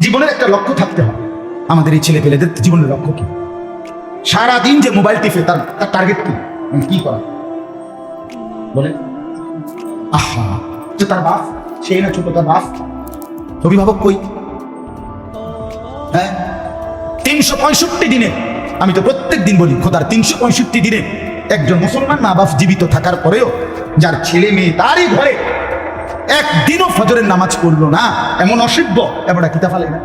জীবনের একটা লক্ষ্য থাকতে হবে। আমাদের এই ছেলে পেলেদের জীবনের লক্ষ্য কি? সারাদিন যে মোবাইল টিপে তার টার্গেট কি? কি করা বলে? আহা, যে তার বাপ, সেই না ছোট তার বাপ, অভিভাবক কই? হ্যাঁ, 365 দিনে, আমি তো প্রত্যেক দিন বলি খোদার 365 দিনে একজন মুসলমান মা বাপ জীবিত থাকার পরেও যার ছেলে মেয়ে তারই ঘরে একদিনও ফজরের নামাজ পড়লো না, এমন অসভ্য এবার কিতা ফালে না।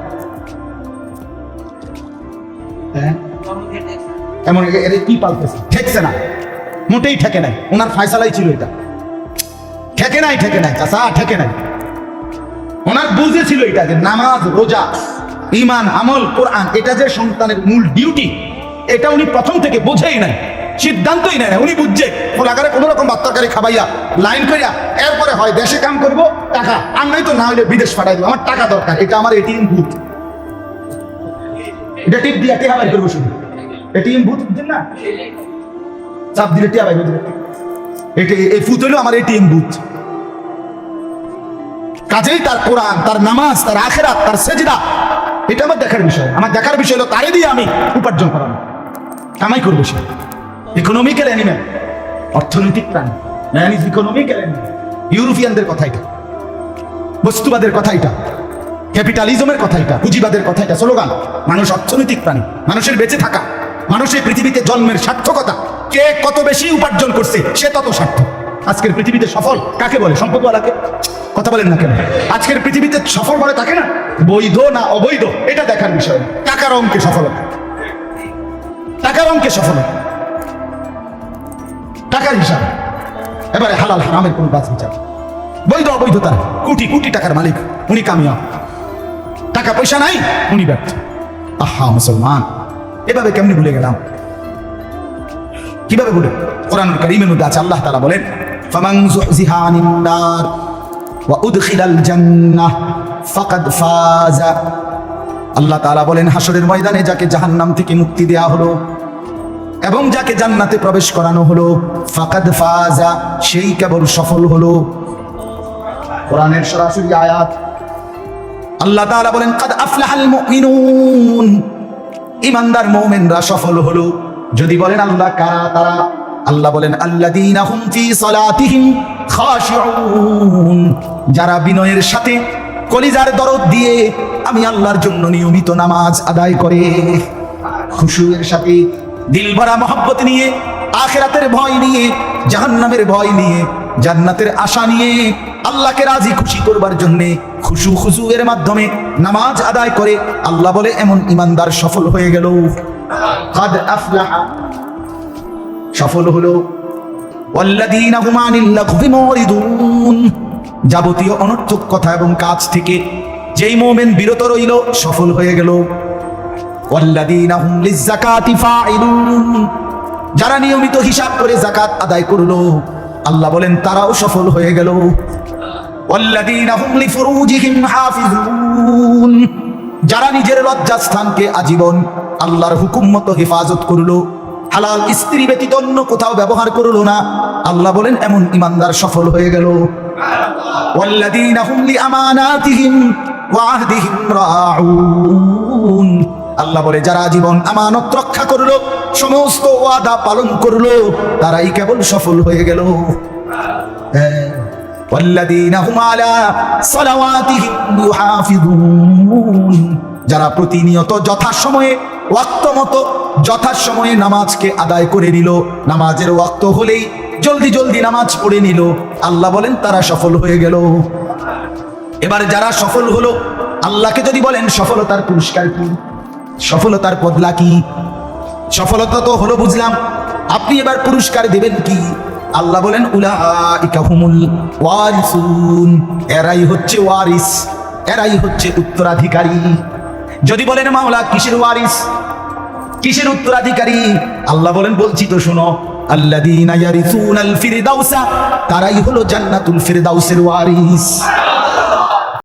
হ্যাঁ, এমন এর কি পালতেছে? ঠেকছে না, মোটেই ঠেকে নাই। ওনার ফায়সালাই ছিল এটা। ঠেকে নাই, ঠেকে নাই চাচা, ঠেকে নাই। ওনার বুঝেছিল এটা যে নামাজ, রোজা, ঈমান, আমল, কোরআন এটা যে সন্তানের মূল ডিউটি, এটা উনি প্রথম থেকে বোঝেই নাই, সিদ্ধান্তই নেয় না। উনি বুঝছে খোলাগারে কোনো রকম বাত্তাকারী খাবাইয়া লাইন করিয়া এরপরে হয় দেশে কাম করবো টাকা, আর নাই তো না হইলে বিদেশ পাঠাই দেবো, আমার টাকা দরকার, এটা আমার এটিএম বুথ, এটা টিপ দিয়ে টেহা বাই করবো শুধু। এটিএম বুথ বুঝছেন না, চাপ দিলে টেহা বাই করবো। এই ফুত হইলো আমার এটিএম বুথ। কাজেই তার কোরআন, তার নামাজ, তার আখিরাত, তার সেজদা এটা আমার দেখার বিষয়। আমার দেখার বিষয় হলো তারে দিয়ে আমি উপার্জন করানো, কামাই করবো। সে ইকোনমিক্যাল অ্যানিম্যাল, অর্থনৈতিক প্রাণী, ম্যান ইজ ইকোনমিক্যাল অ্যানিম্যাল। ইউরোপিয়ানদের কথা এটা, বস্তুবাদের কথা এটা, ক্যাপিটালিজমের কথা এটা, পুঁজিবাদের কথা এটা স্লোগান। মানুষ অর্থনৈতিক প্রাণী, মানুষের বেঁচে থাকা, মানুষের পৃথিবীতে জন্মের সার্থকতা, কে কত বেশি উপার্জন করছে সে তত সার্থক। আজকের পৃথিবীতে সফল কাকে বলে? সম্পদওয়ালাকে। কথা বলেন না কেন? আজকের পৃথিবীতে সফল বলে তাকে না, বৈধ না অবৈধ এটা দেখার বিষয়। টাকার অঙ্কে সফলতা, টাকার অঙ্কে সফলতা, টাকার হিসাব। এবারে হালাল হারামের কোন বাজ বিচার, বৈধ অবৈধ তার কোটি কোটি টাকার মালিক, উনি কামিয়াব। টাকা পয়সা নাই, উনি ব্যর্থ। আহা মুসলমান, এভাবে কেমনি ভুলে গেলাম? কিভাবে ভুলে? কোরআনুল কারীমের মধ্যে আছে, আল্লাহ তাআলা বলেন ফামান যুহজিহা আনিন নার ওয়া উদখিলাল জান্নাহ ফাকাদ ফাজা। আল্লাহ তাআলা বলেন হাসরের ময়দানে যাকে জাহান্নাম থেকে মুক্তি দেয়া হলো এবং যাকে জান্নাতে প্রবেশ করানো হলো, ফাকাদ ফাজা, সেই কেবল সফল হলো। কোরআনের সরাসরি আয়াত। আল্লাহ তাআলা বলেন কাদ আফলাহাল মুমিনুন, ঈমানদার মুমিনরা সফল হলো। যদি বলেন আল্লাহ কারা তারা, আল্লাহ বলেন আল্লাযীনা হুম ফী সালাতিহিম খাশিউন, যারা বিনয়ের সাথে কলিজার দরদ দিয়ে আমি আল্লাহর জন্য নিয়মিত নামাজ আদায় করে, খুশুয়ের সাথে, দিল ভরা মহব্বত নিয়ে, আখিরাতের ভয় নিয়ে, জাহান্নামের ভয় নিয়ে, জান্নাতের আশা নিয়ে, আল্লাহকে রাজি খুশি করবার জন্য খুশু খুশুয়ের মাধ্যমে নামাজ আদায় করে, আল্লাহ বলে এমন ঈমানদার সফল হয়ে গেল। কাদ আফলাহা, সফল হলো। ওয়াল্লাযীনা হুম আনিল লাগবি মুরিদুন, যাবতীয় অনর্থক কথা এবং কাজ থেকে যেই মুমিন বিরত রইল সফল হয়ে গেল। ওয়াল্লাযীনা হুম লিয-যাকাতি ফাইলুন, যারা নিয়মিত হিসাব করে যাকাত আদায় করলো, আল্লাহ বলেন তারাও সফল হয়ে গেল। ওয়াল্লাযীনা হুম লিফুরুজিহিম হাফিজুন, যারা নিজের লজ্জাস্থানকে আজীবন আল্লাহর হুকুম মতো হেফাজত করলো, হালাল স্ত্রী ব্যতীত অন্য কোথাও ব্যবহার করলো না, আল্লাহ বলেন এমন ঈমানদার সফল হয়ে গেল। ওয়াল্লাযীনা হুম লিআমানাতিহিম ওয়া আহদিহিম রাউন, আল্লাহ বলে যারা জীবন আমানত রক্ষা করলো, সমস্ত ওয়াদা পালন করলো, তারাই কেবল সফল হয়ে গেল। ওয়াল্লাযীনা হুম আলা সালাওয়াতিহিম ইউহাফিজুন, যারা প্রতিনিয়ত যথাসময়ে ওয়াক্ত মতো যথাসময়ে নামাজকে আদায় করে নিল, নামাজের ওয়াক্ত হলেই জলদি জলদি নামাজ পড়ে নিল, আল্লাহ বলেন তারা সফল হয়ে গেল। এবার যারা সফল হলো, আল্লাহকে যদি বলেন সফলতার পুরস্কার কি, সফলতার বদলা কি? সফলতা তো হলো বুঝলাম, আপনি এবার পুরস্কার দেবেন কি? আল্লাহ বলেন উলাইকা হুমুল ওয়ারিসুন, এরাই হচ্ছে ওয়ারিস, এরাই হচ্ছে উত্তরাধিকারী। যদি বলেন মাওলা কিসের ওয়ারিস, কিসের উত্তরাধিকারী? আল্লাহ বলেন বলছি তো শোনো, আল্লাযীনা ইয়ারিসুনাল ফিরদাউসা, তারাই হলো জান্নাতুল ফিরদাউসের ওয়ারিস।